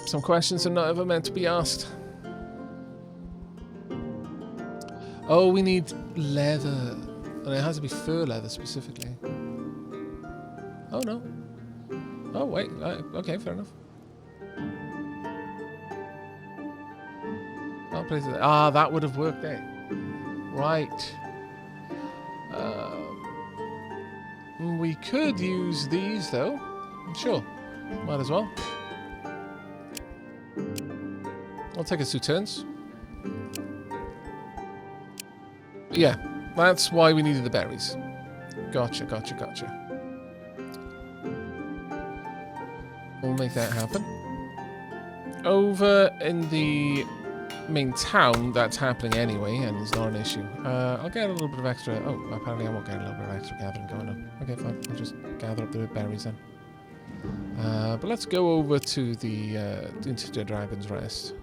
Some questions are not ever meant to be asked. Oh, we need leather. And it has to be fur leather specifically. Oh, no. Oh, wait. Okay, fair enough. I'll place it there. Ah, that would have worked, eh? Right. We could use these, though. Sure. Might as well. I'll take us 2 turns. Yeah, that's why we needed the berries. Gotcha. We'll make that happen. Over in the main town, that's happening anyway, and it's not an issue. I'll get a little bit of extra... Oh, apparently I won't get a little bit of extra gathering going on. Okay, fine. I'll just gather up the berries then. But let's go over to the Dragon's Rest.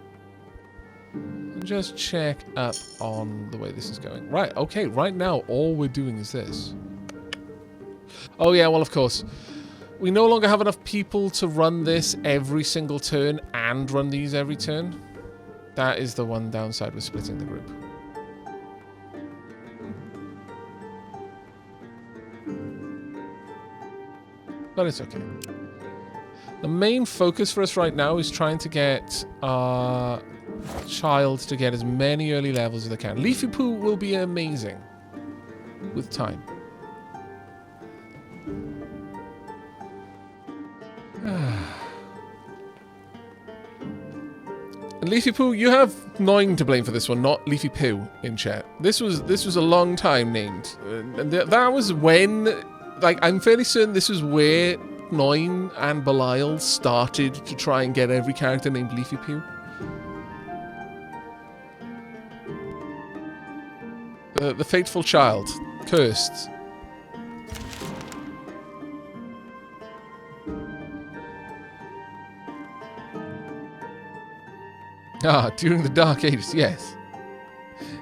And just check up on the way this is going. Right, okay, right now all we're doing is this. Oh yeah, well of course. We no longer have enough people to run this every single turn and run these every turn. That is the one downside with splitting the group. But it's okay. The main focus for us right now is trying to get our child to get as many early levels as they can. Leafy Poo will be amazing with time. And Leafy Poo, you have Gnawing to blame for this one, not Leafy Poo in chat. This was a long time named, and that was when, like, I'm fairly certain this is where Gnawing and Belial started to try and get every character named Leafy Poo. The fateful child, cursed. Ah, during the Dark Ages, yes.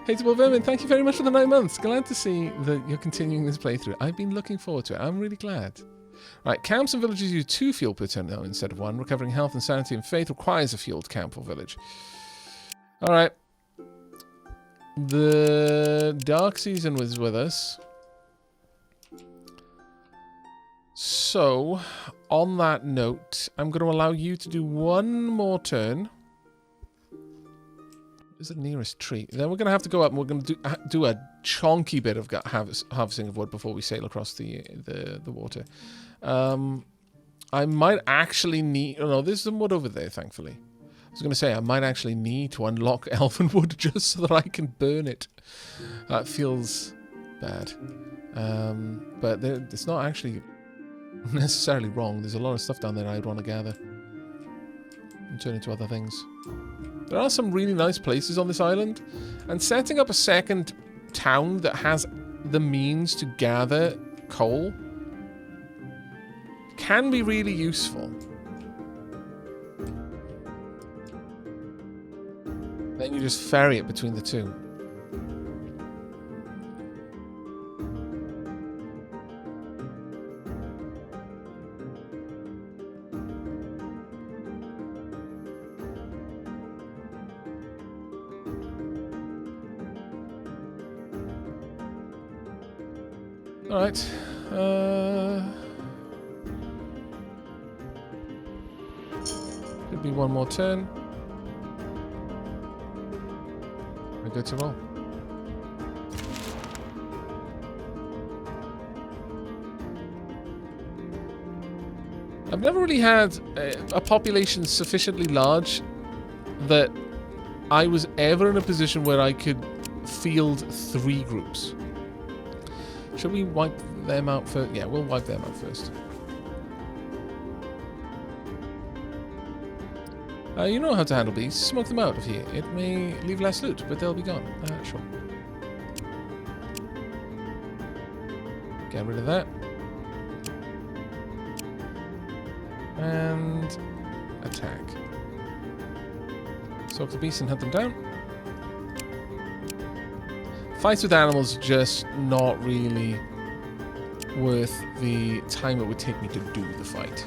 Hateable Vermin, thank you very much for the 9 months. Glad to see that you're continuing this playthrough. I've been looking forward to it. I'm really glad. Right, camps and villages use 2 fuel per turn now instead of 1. Recovering health and sanity and faith requires a fueled camp or village. Alright. The Dark Season was with us. So, on that note, I'm going to allow you to do 1 more turn. Is the nearest tree. Then we're going to have to go up and we're going to do a chonky bit of harvesting of wood before we sail across the water. I might actually need... Oh, no, there's some wood over there, thankfully. I was going to say, I might actually need to unlock elven wood just so that I can burn it. That feels bad. But it's not actually necessarily wrong. There's a lot of stuff down there I'd want to gather and turn into other things. There are some really nice places on this island, and setting up a second town that has the means to gather coal can be really useful. Then you just ferry it between the two. Alright. Could be 1 more turn. We're good to roll. I've never really had a population sufficiently large that I was ever in a position where I could field 3 groups. Should we wipe them out first? Yeah, we'll wipe them out first. You know how to handle beasts. Smoke them out of here. It may leave less loot, but they'll be gone. Sure. Get rid of that. And attack. Soak the beasts and hunt them down. Fights with animals just not really worth the time it would take me to do the fight.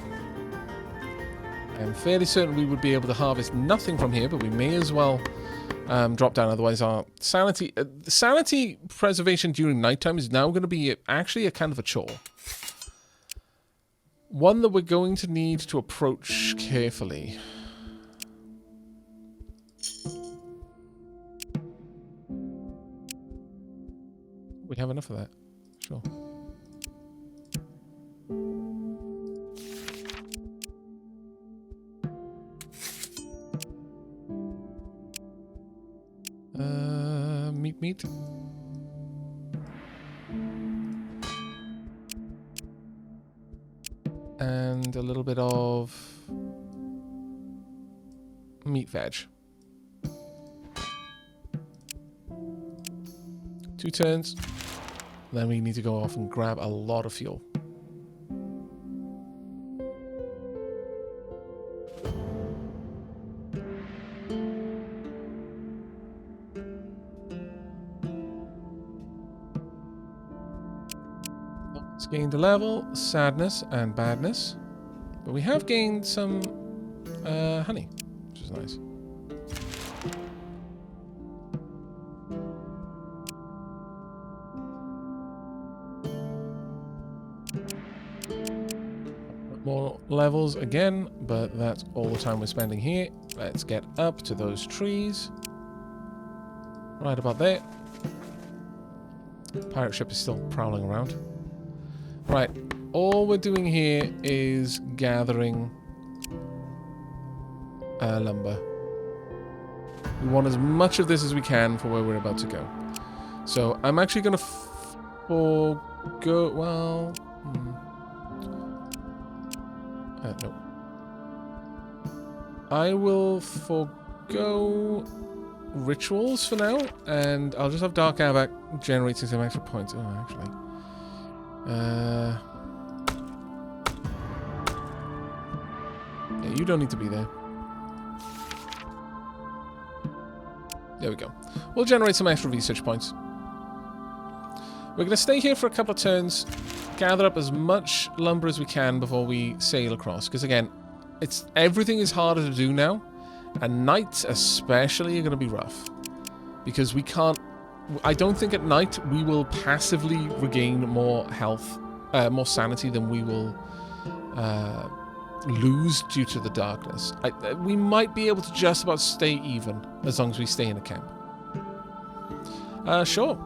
I'm fairly certain we would be able to harvest nothing from here, but we may as well drop down. Otherwise, our sanity preservation during nighttime is now going to be actually a kind of a chore. One that we're going to need to approach carefully. We have enough of that. Sure. Meat. And a little bit of meat veg. 2 turns. Then we need to go off and grab a lot of fuel. It's gained a level, sadness and badness. But we have gained some honey, which is nice. More levels again, but that's all the time we're spending here. Let's get up to those trees. Right about there. Pirate ship is still prowling around. Right, all we're doing here is gathering lumber. We want as much of this as we can for where we're about to go. So I'm actually going to forgo... Well... no. I will forgo rituals for now, and I'll just have Dark Aavak generating some extra points. Oh, actually. Yeah, you don't need to be there. There we go. We'll generate some extra research points. We're going to stay here for a couple of turns, gather up as much lumber as we can before we sail across. Because again, everything is harder to do now, and nights especially are going to be rough. Because we can't... I don't think at night we will passively regain more health, more sanity than we will lose due to the darkness. We might be able to just about stay even as long as we stay in a camp. Sure.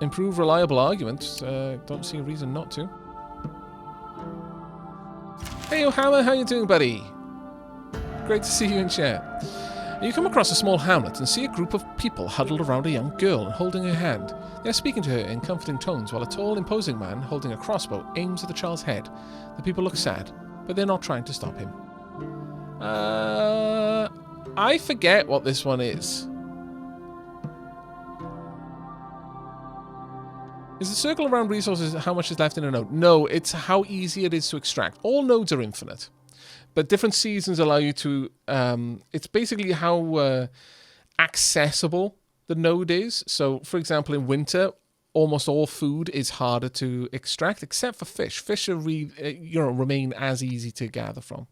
Improve reliable arguments. Don't see a reason not to. Hey, Hammer, how you doing, buddy? Great to see you in chat. You come across a small hamlet and see a group of people huddled around a young girl and holding her hand. They are speaking to her in comforting tones while a tall, imposing man holding a crossbow aims at the child's head. The people look sad, but they're not trying to stop him. I forget what this one is. Is the circle around resources how much is left in a node? No, it's how easy it is to extract. All nodes are infinite. But different seasons allow you to... it's basically how accessible the node is. So, for example, in winter, almost all food is harder to extract, except for fish. Fish are remain as easy to gather from.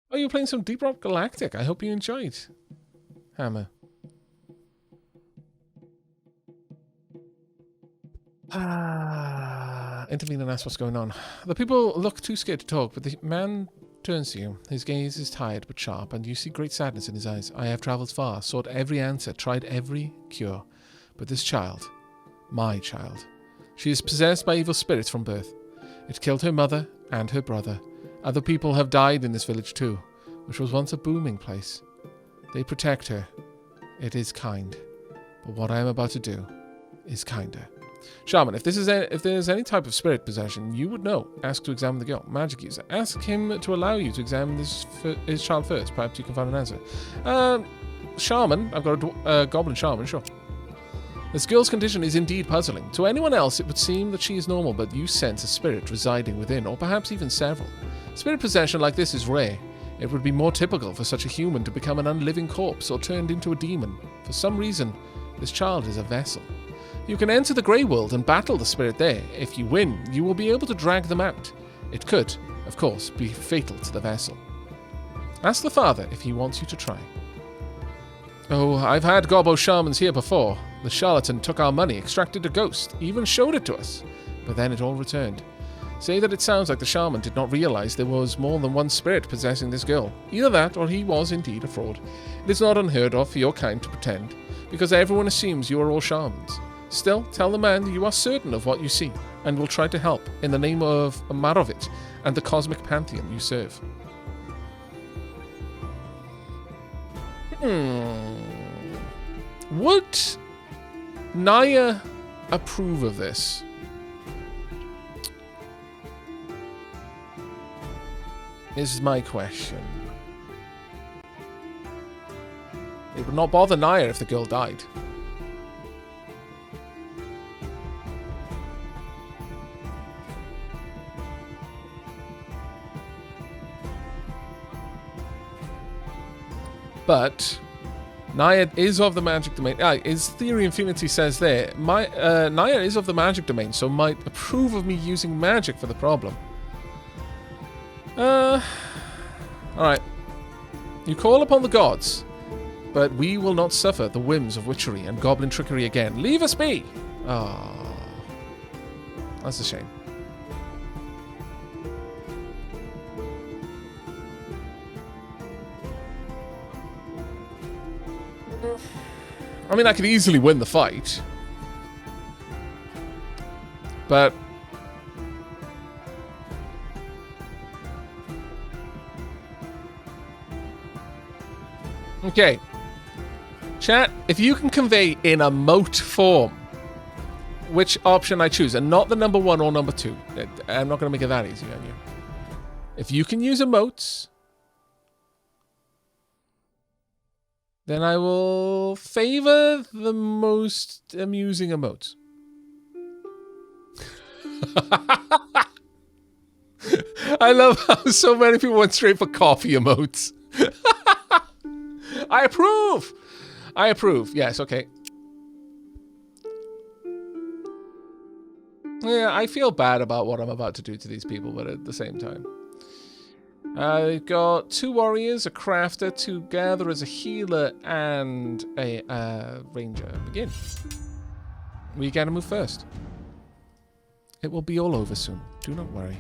Oh, you're playing some Deep Rock Galactic. I hope you enjoyed. Hammer. Intervene and ask what's going on. The people look too scared to talk, but the man turns to you. His gaze is tired but sharp, and you see great sadness in his eyes. I have travelled far, sought every answer, tried every cure. But this child, my child, she is possessed by evil spirits from birth. It killed her mother and her brother. Other people have died in this village too, which was once a booming place. They protect her. It is kind. But what I am about to do is kinder. Shaman, if there's any type of spirit possession, you would know. Ask to examine the girl. Magic user. Ask him to allow you to examine his child first. Perhaps you can find an answer. Shaman. I've got a goblin shaman, sure. This girl's condition is indeed puzzling. To anyone else, it would seem that she is normal, but you sense a spirit residing within, or perhaps even several. Spirit possession like this is rare. It would be more typical for such a human to become an unliving corpse or turned into a demon. For some reason, this child is a vessel. You can enter the Grey World and battle the spirit there. If you win, you will be able to drag them out. It could, of course, be fatal to the vessel. Ask the father if he wants you to try. Oh, I've had Gobbo shamans here before. The charlatan took our money, extracted a ghost, even showed it to us. But then it all returned. Say that it sounds like the shaman did not realize there was more than one spirit possessing this girl. Either that, or he was indeed a fraud. It is not unheard of for your kind to pretend, because everyone assumes you are all shamans. Still, tell the man you are certain of what you see, and will try to help in the name of Marovit and the cosmic pantheon you serve. Would Nyia approve of this? Is my question. It would not bother Nyia if the girl died. But Nyia is of the magic domain. His Theory Infinity says there, Nyia is of the magic domain, so might approve of me using magic for the problem. Alright. You call upon the gods, but we will not suffer the whims of witchery and goblin trickery again. Leave us be! Ah, that's a shame. I mean, I could easily win the fight. But okay. Chat, if you can convey in emote form which option I choose, and not the number 1 or number 2. I'm not going to make it that easy on you. If you can use emotes, then I will favor the most amusing emotes. I love how so many people went straight for coffee emotes. I approve! I approve. Yes, okay. Yeah, I feel bad about what I'm about to do to these people, but at the same time. We've got 2 warriors, a crafter, 2 gatherers, a healer, and a ranger. Begin. We gotta move first. It will be all over soon. Do not worry.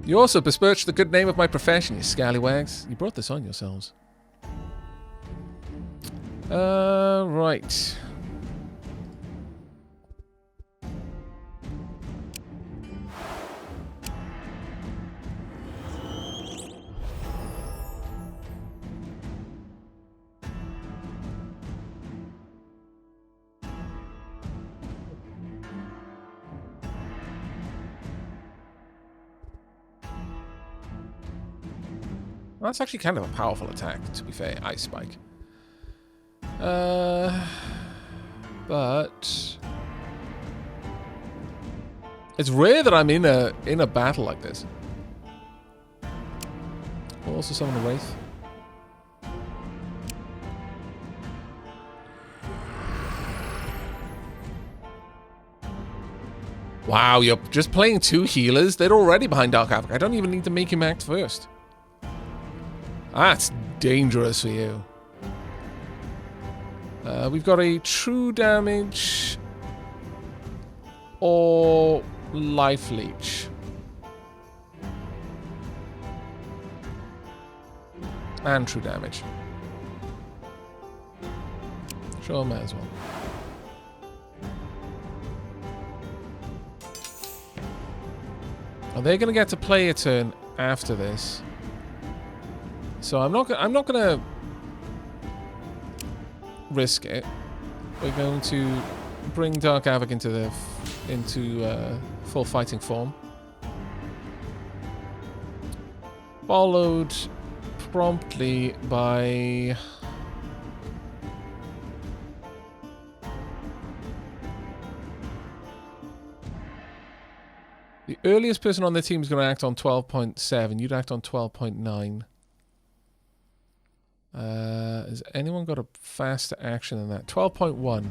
You also besmirched the good name of my profession, you scallywags. You brought this on yourselves. Right. That's actually kind of a powerful attack, to be fair. Ice Spike. But it's rare that I'm in a battle like this. We'll also summon the Wraith. Wow, you're just playing 2 healers. They're already behind Dark Aavak. I don't even need to make him act first. That's dangerous for you. We've got a true damage or life leech. And true damage. Sure, may as well. Are they going to get to play a turn after this? So I'm not gonna risk it. We're going to bring Dark Aavak into full fighting form, followed promptly by the earliest person on their team is going to act on 12.7. You'd act on 12.9. Has anyone got a faster action than that? 12.1.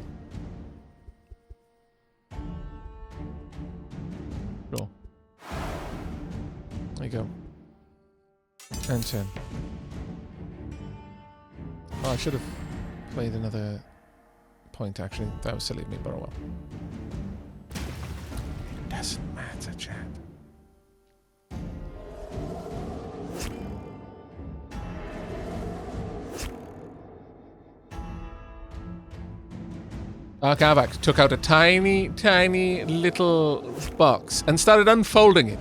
Sure. There you go. And 10. Oh, I should have played another point, actually. That was silly of me, but oh well. It doesn't matter, chat. Aavak took out a tiny, tiny little box and started unfolding it.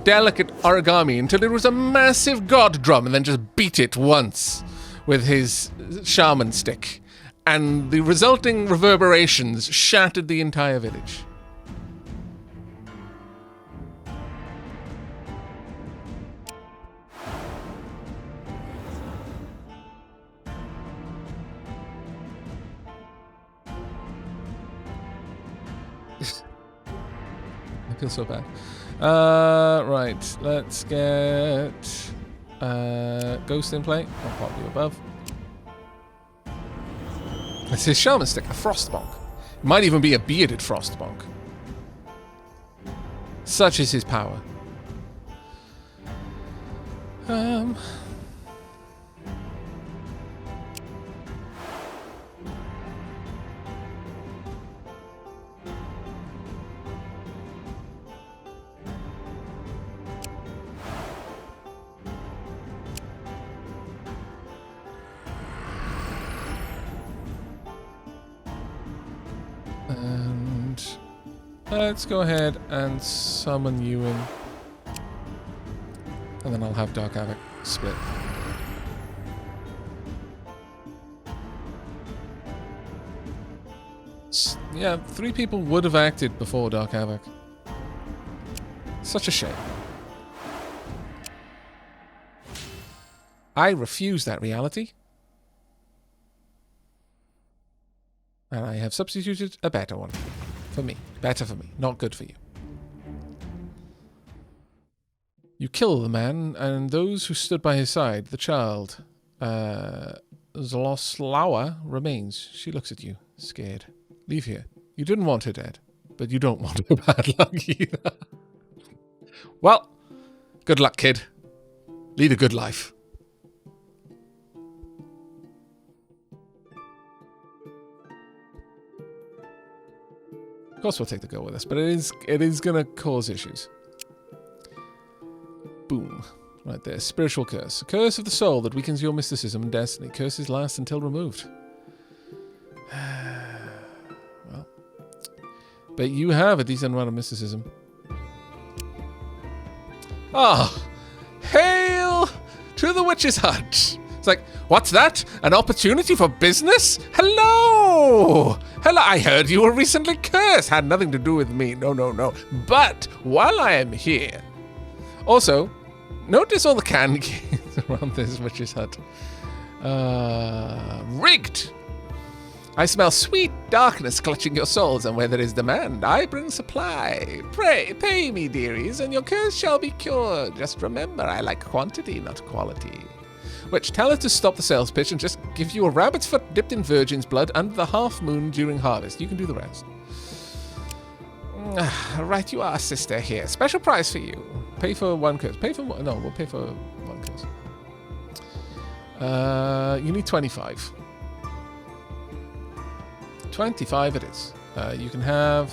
Delicate origami until it was a massive god drum, and then just beat it once with his shaman stick. And the resulting reverberations shattered the entire village. I feel so bad. Right, let's get Ghost in play. I'll pop you above. It's his shaman stick, a frostbonk. It might even be a bearded frostbonk. Such is his power. And let's go ahead and summon you in. And then I'll have Dark Aavak split. Yeah, 3 people would have acted before Dark Aavak. Such a shame. I refuse that reality. And I have substituted a better one. For me. Better for me. Not good for you. You kill the man, and those who stood by his side, the child, Zloslawa, remains. She looks at you, scared. Leave here. You didn't want her dead, but you don't want her bad luck either. Well, good luck, kid. Lead a good life. Of course we'll take the girl with us, but it is going to cause issues. Boom. Right there. Spiritual curse. A curse of the soul that weakens your mysticism and destiny. Curses last until removed. Well. But you have a decent amount of mysticism. Ah! Hail to the witch's hut! It's like, what's that? An opportunity for business? Hello! Hello, I heard you were recently cursed. Had nothing to do with me. No, no, no. But while I am here... Also, notice all the candy canes around this witch's hut. Rigged! I smell sweet darkness clutching your souls, and where there is demand, I bring supply. Pray, pay me, dearies, and your curse shall be cured. Just remember, I like quantity, not quality. Which, tell her to stop the sales pitch and just give you a rabbit's foot dipped in virgin's blood under the half moon during harvest. You can do the rest. Right, you are, sister. Here, special price for you. Pay for 1 curse. Pay for one. No, we'll pay for 1 curse. You need 25. 25 it is. You can have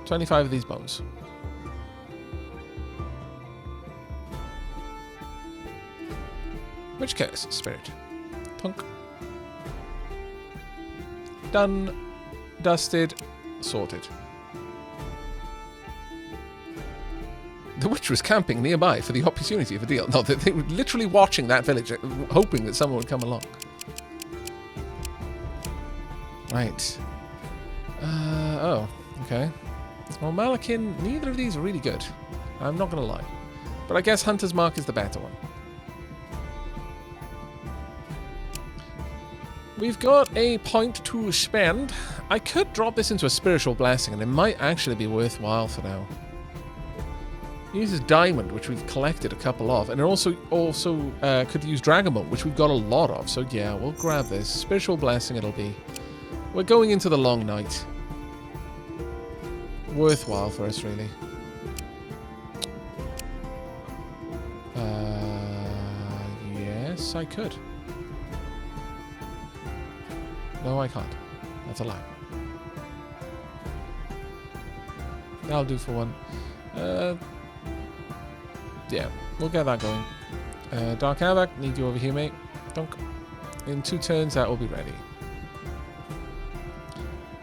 25 of these bones. Which curse? Spirit. Punk. Done. Dusted. Sorted. The witch was camping nearby for the opportunity of a deal. No, they were literally watching that village, hoping that someone would come along. Right. Oh, okay. Well, Malakin, neither of these are really good. I'm not going to lie. But I guess Hunter's Mark is the better one. We've got a point to spend. I could drop this into a spiritual blessing, and it might actually be worthwhile for now. It uses diamond, which we've collected a couple of, and it also could use dragon bone, which we've got a lot of. So yeah, we'll grab this. Spiritual blessing it'll be. We're going into the long night. Worthwhile for us, really. Yes, I could. No, I can't. That's a lie. That'll do for one. Yeah, we'll get that going. Dark Aavak, need you over here, mate. Dunk. In 2 turns, that will be ready.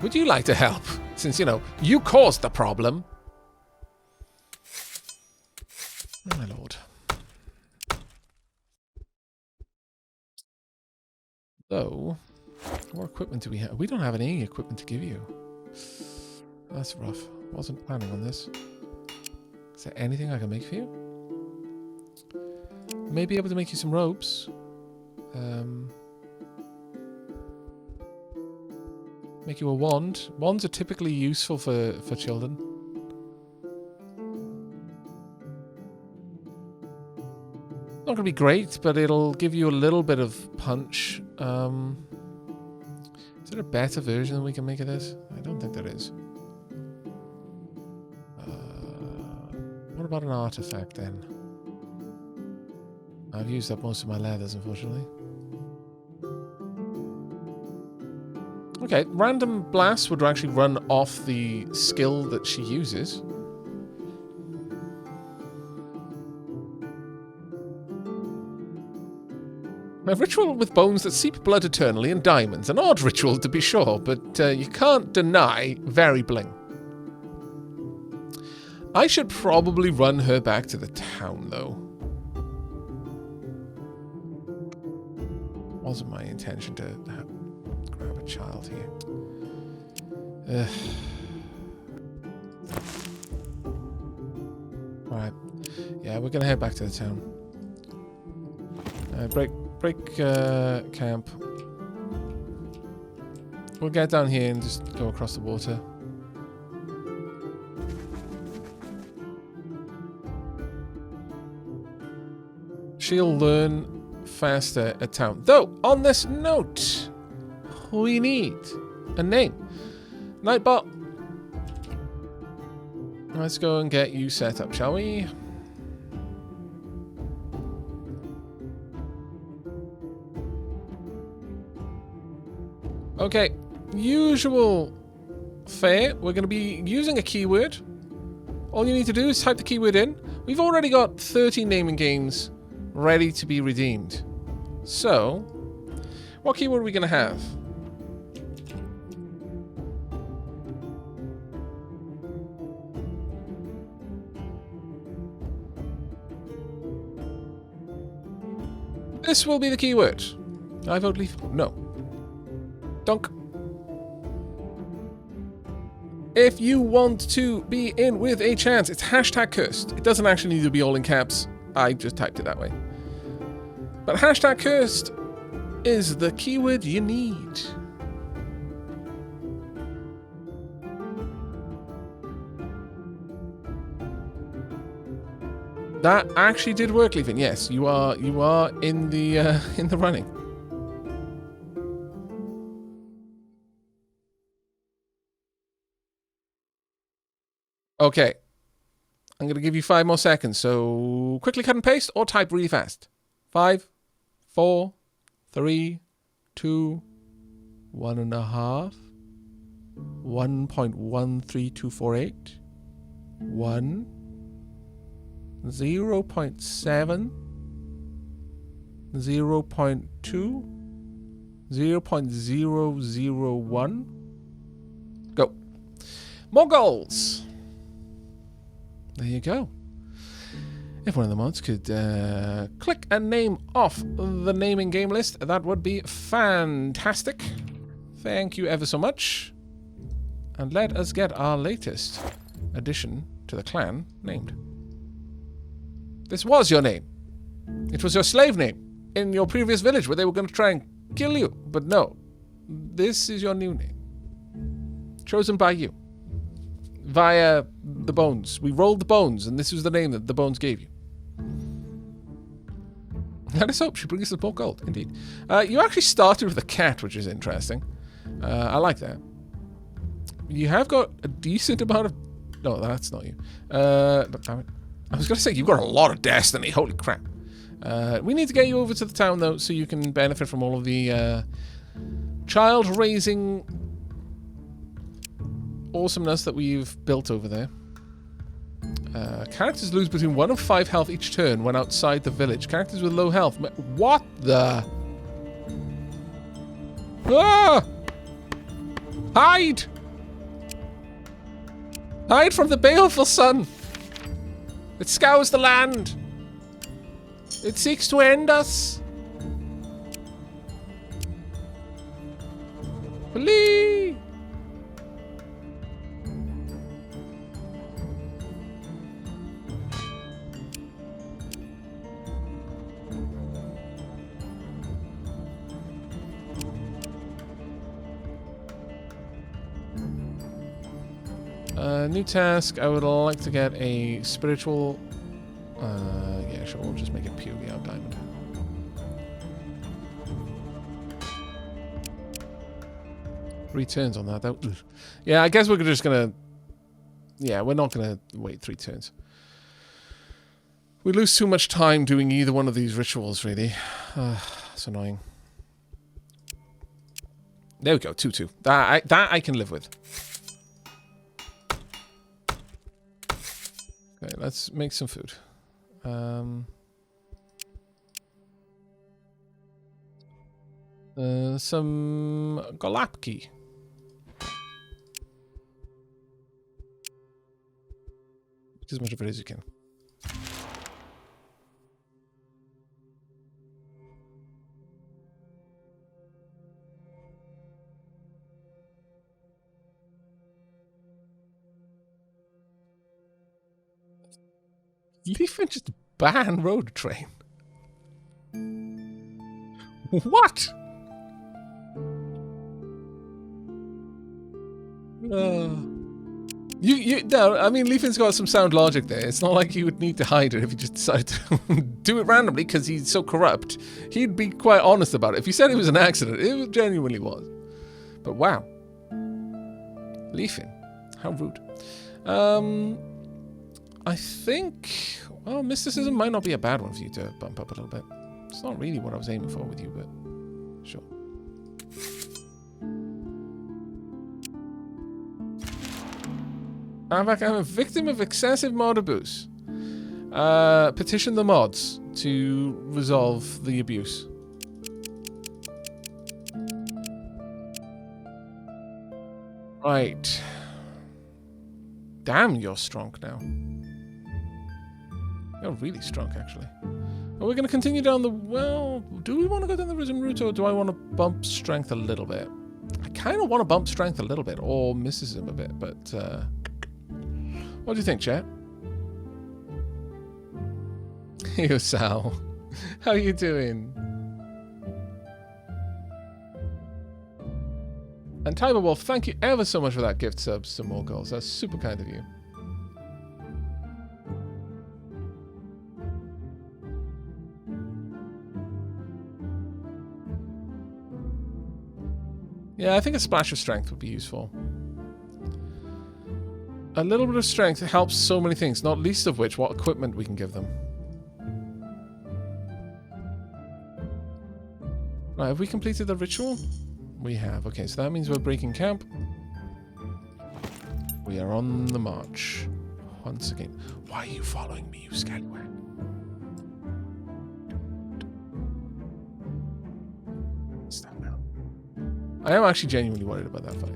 Would you like to help? Since, you know, you caused the problem. Oh, my lord. So, what equipment do we have? We don't have any equipment to give you. That's rough. Wasn't planning on this. Is there anything I can make for you? May be able to make you some robes. Make you a wand. Wands are typically useful for children. Not going to be great, but it'll give you a little bit of punch. Is there a better version that we can make of this? I don't think there is. What about an artifact then? I've used up most of my leathers, unfortunately. Okay, random blast would actually run off the skill that she uses. A ritual with bones that seep blood eternally and diamonds. An odd ritual, to be sure, but you can't deny very bling. I should probably run her back to the town, though. Wasn't my intention to grab a child here. Alright. Yeah, we're gonna head back to the town. Break camp. We'll get down here and just go across the water. She'll learn faster at town. Though, on this note, we need a name. Nightbot. Let's go and get you set up, shall we? Okay, usual fare. We're going to be using a keyword. All you need to do is type the keyword in. We've already got 30 naming games ready to be redeemed. So, what keyword are we going to have? This will be the keyword. I vote leaf. No. Dunk. If you want to be in with a chance, it's hashtag cursed. It doesn't actually need to be all in caps. I just typed it that way. But hashtag cursed is the keyword you need. That actually did work, Leafin. Yes, you are in the running. Okay. I'm going to give you 5 more seconds, so quickly cut and paste or type really fast. 5, 4, 3, 2, 1.5, 1.13248, 1, 0.7, 0.2, 0.001. Go. More goals. There you go. If one of the mods could click a name off the naming game list, that would be fantastic. Thank you ever so much. And let us get our latest addition to the clan named. This was your name. It was your slave name in your previous village where they were going to try and kill you. But no, this is your new name. Chosen by you. via the bones. We rolled the bones, and this was the name that the bones gave you. Let us hope she brings us more gold, indeed. You actually started with a cat, which is interesting. I like that. You have got a decent amount of... No, that's not you. But damn it. I was going to say, you've got a lot of destiny. Holy crap. We need to get you over to the town, though, so you can benefit from all of the child-raising awesomeness that we've built over there. Characters lose between 1 and 5 health each turn when outside the village. Characters with low health... What the... Ah! Hide! Hide from the baleful sun! It scours the land! It seeks to end us! Flee! New task. I would like to get a spiritual... yeah, sure. We'll just make it purely out diamond. Returns on that, though. Yeah, I guess we're just gonna... Yeah, we're not gonna wait 3 turns. We lose too much time doing either one of these rituals, really. It's annoying. There we go, 2-2. That I can live with. Okay, let's make some food. Some galapki. As much of it as you can. Leafin just ban road train. What? No, I mean, Leafin's got some sound logic there. It's not like you would need to hide it if you just decided to do it randomly because he's so corrupt. He'd be quite honest about it. If he said it was an accident, it genuinely was. But wow. Leafin. How rude. I think... Well, mysticism might not be a bad one for you to bump up a little bit. It's not really what I was aiming for with you, but... Sure. Aavak, I'm a victim of excessive mod abuse. Petition the mods to resolve the abuse. Right. Damn, you're strong now. You're really strong, actually. Are we going to continue down the... Well, do we want to go down the risen route, or do I want to bump strength a little bit? I kind of want to bump strength a little bit, or mysticism a bit, but... What do you think, chat? Hey, Sal. How you doing? And Timer Wolf, thank you ever so much for that gift sub, some more goals. That's super kind of you. Yeah, I think a splash of strength would be useful. A little bit of strength helps so many things, not least of which what equipment we can give them. Right, have we completed the ritual? We have. Okay, so that means we're breaking camp. We are on the march. Once again. Why are you following me, you scallywag? Stop now. I am actually genuinely worried about that fight.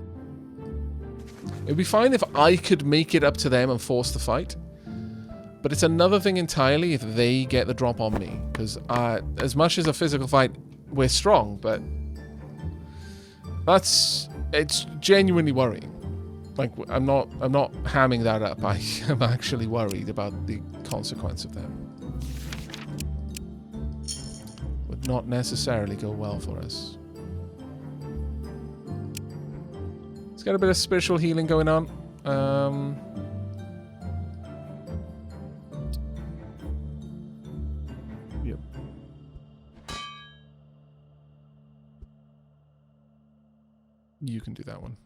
It would be fine if I could make it up to them and force the fight. But it's another thing entirely if they get the drop on me. Because as much as a physical fight, we're strong, but... It's genuinely worrying. Like, I'm not hamming that up. I am actually worried about the consequence of that. Would not necessarily go well for us. Got a bit of spiritual healing going on. Yep. You can do that one.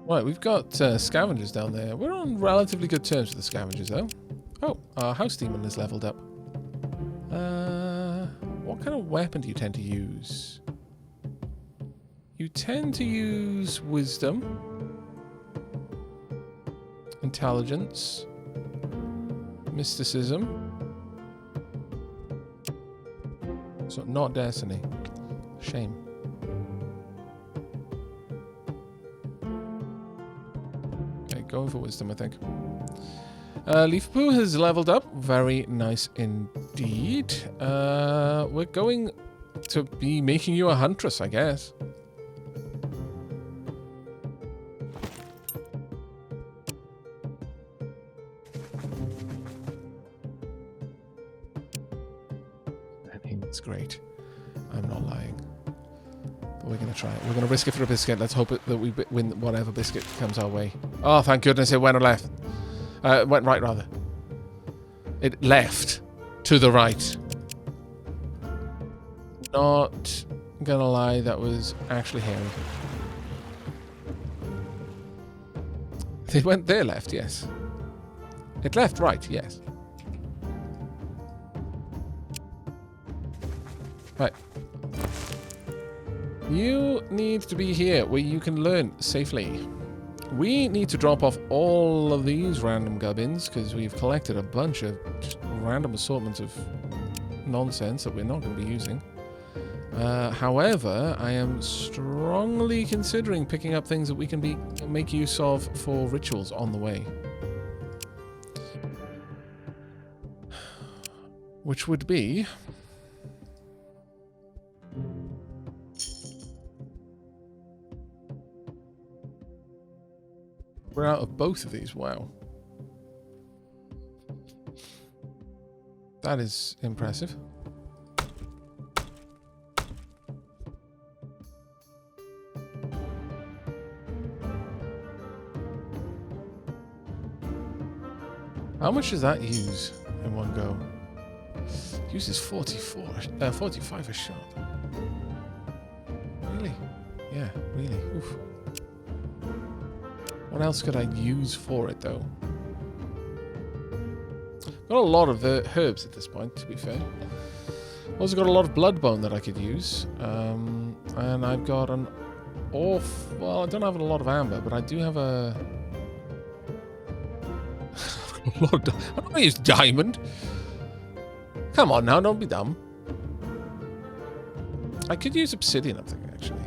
Right, we've got scavengers down there. We're on relatively good terms with the scavengers, though. Oh, our house demon is leveled up. What kind of weapon do you tend to use? You tend to use wisdom, intelligence, mysticism. So not destiny. Shame. Going for wisdom, I think. Leafpoo has leveled up. Very nice indeed. We're going to be making you a huntress, I guess. I mean, it's great. I'm not lying. But we're going to try it. We're going to risk it for a biscuit. Let's hope that we win whatever biscuit comes our way. Oh, thank goodness it went left. Went right, rather. It left to the right. Not gonna lie, that was actually hairy. It went there left, yes. It left right, yes. Right. You need to be here where you can learn safely. We need to drop off all of these random gubbins because we've collected a bunch of just random assortments of nonsense that we're not going to be using. However, I am strongly considering picking up things that we can make use of for rituals on the way. Which would be... We're out of both of these. Wow. That is impressive. How much does that use in one go? Uses 45 a shot. Really? Yeah, really. Oof. What else could I use for it, though? Got a lot of the herbs at this point, to be fair. Also got a lot of bloodbone that I could use. And I've got an well, I don't have a lot of amber, but I do have a... I don't want to use diamond. Come on now, don't be dumb. I could use obsidian, I'm thinking, actually.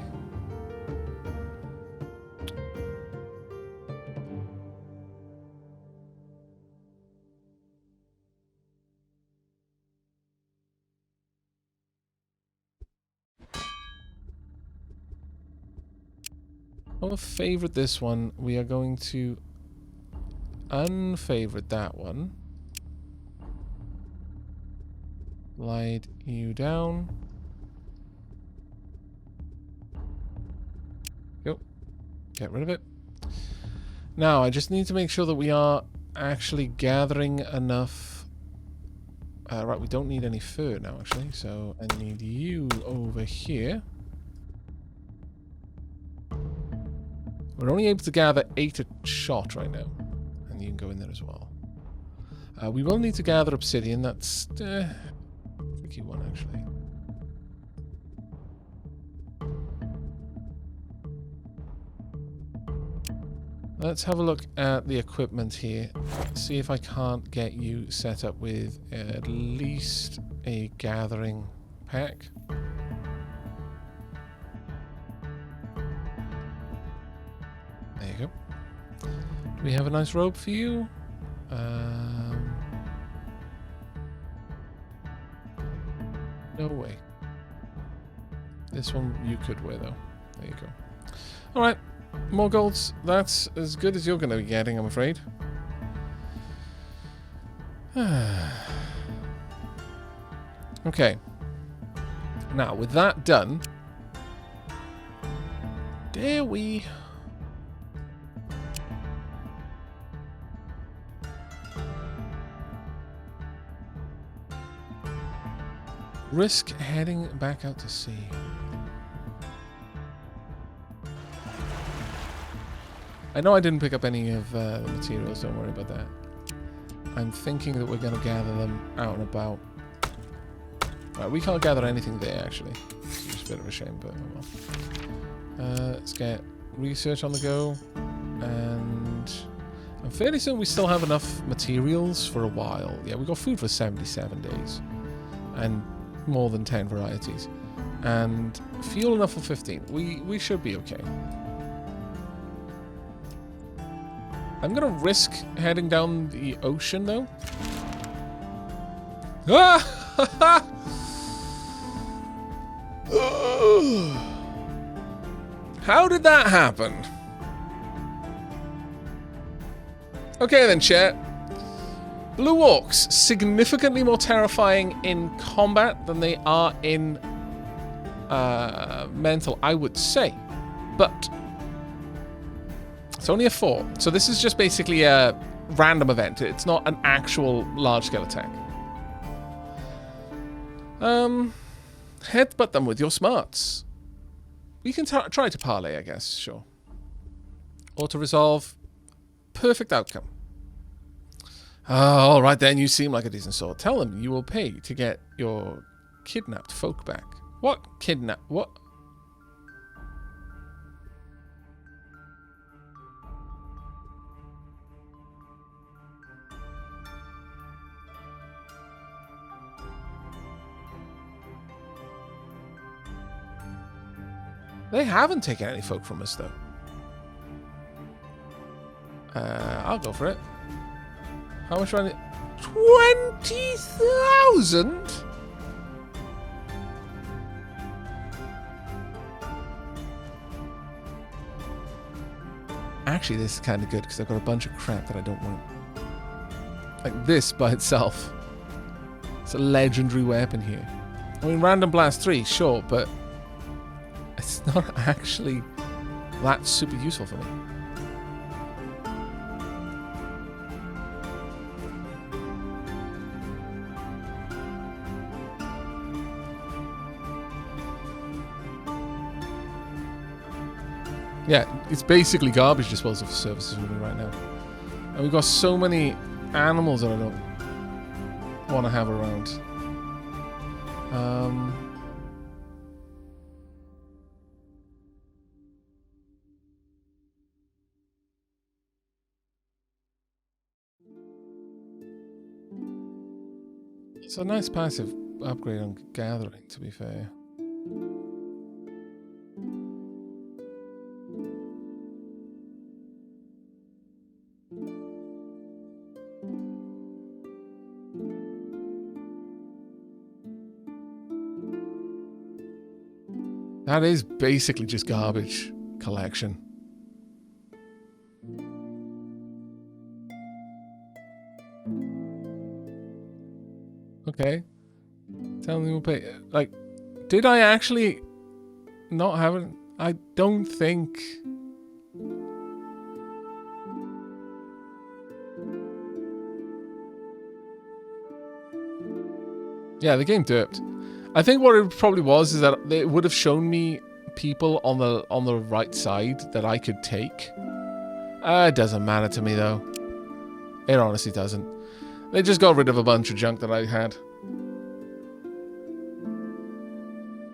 I'm going to favorite this one. We are going to unfavorite that one. Slide you down. Go. Get rid of it. Now, I just need to make sure that we are actually gathering enough. Right, we don't need any fur now, actually. So I need you over here. We're only able to gather 8 a shot right now. And you can go in there as well. We will need to gather obsidian. That's a tricky one, actually. Let's have a look at the equipment here. See if I can't get you set up with at least a gathering pack. There you go. Do we have a nice robe for you? No way. This one you could wear, though. There you go. Alright, more golds. That's as good as you're going to be getting, I'm afraid. Okay. Now, with that done, dare we... risk heading back out to sea? I know I didn't pick up any of the materials, don't worry about that. I'm thinking that we're going to gather them out and about. Right, we can't gather anything there, actually. It's just a bit of a shame, but oh well. Let's get research on the go. And I'm fairly certain we still have enough materials for a while. Yeah, we got food for 77 days. And more than 10 varieties. And fuel enough for 15. We should be okay. I'm going to risk heading down the ocean, though. Ah! How did that happen? Okay then, chat. Blue orcs, significantly more terrifying in combat than they are in mental, I would say. But it's only a 4. So this is just basically a random event. It's not an actual large-scale attack. Headbutt them with your smarts. You can try to parlay, I guess, sure. Auto-resolve. Perfect outcome. All right then, you seem like a decent sort. Tell them you will pay to get your kidnapped folk back. What? Kidnap? What? They haven't taken any folk from us, though. I'll go for it. How much do I need? 20,000? Actually, this is kind of good because I've got a bunch of crap that I don't want. Like this by itself. It's a legendary weapon here. I mean, Random Blast 3, sure, but it's not actually that super useful for me. Yeah, it's basically garbage disposal services for me right now. And we've got so many animals that I don't want to have around. It's a nice passive upgrade on gathering, to be fair. That is basically just garbage collection. Okay. Tell me we'll pay. Like, did I actually not have it? I don't think. Yeah, the game derped. I think what it probably was is that it would have shown me people on the right side that I could take. It doesn't matter to me though. It honestly doesn't. They just got rid of a bunch of junk that I had.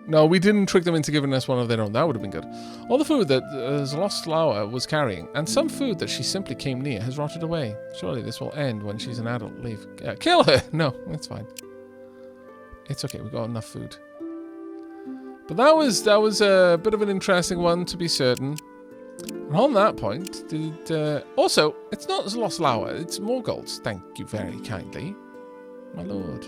No, we didn't trick them into giving us one of their own. That would have been good. All the food that Lost Flower was carrying, and some food that she simply came near, has rotted away. Surely this will end when she's an adult. Leave. Kill her! No, that's fine. It's okay, we got enough food. But that was a bit of an interesting one, to be certain. And on that point, also, it's not Lost Flower, it's more golds. Thank you very kindly, my lord.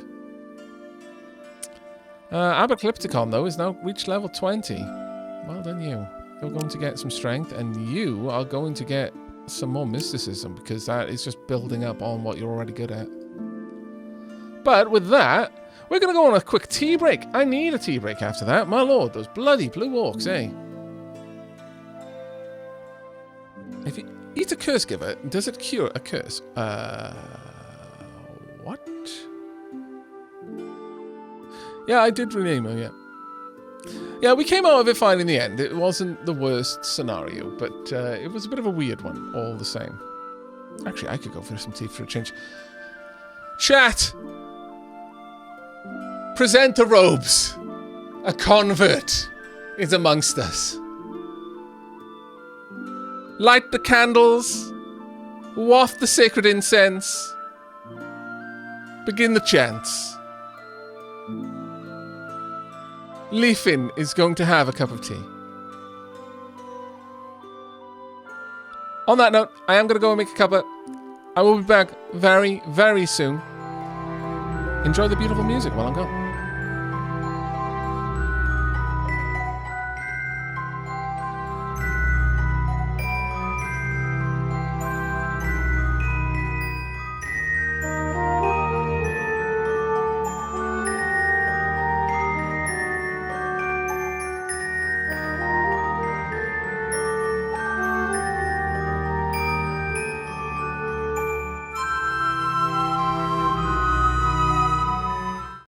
Aavak, though, has now reached level 20. Well done, you. you're going to get some strength, and you are going to get some more mysticism, because that is just building up on what you're already good at. But with that, we're going to go on a quick tea break. I need a tea break after that. My lord, those bloody blue orcs, eh? If you eat a curse giver, does it cure a curse? What? Yeah, I did rename her, yeah. Yeah, we came out of it fine in the end. It wasn't the worst scenario, but it was a bit of a weird one, all the same. Actually, I could go for some tea for a change. Chat! Present the robes. A convert is amongst us. Light the candles. Waft the sacred incense. Begin the chants. Leafin is going to have a cup of tea. On that note, I am going to go and make a cuppa. I will be back very, very soon. Enjoy the beautiful music while I'm gone.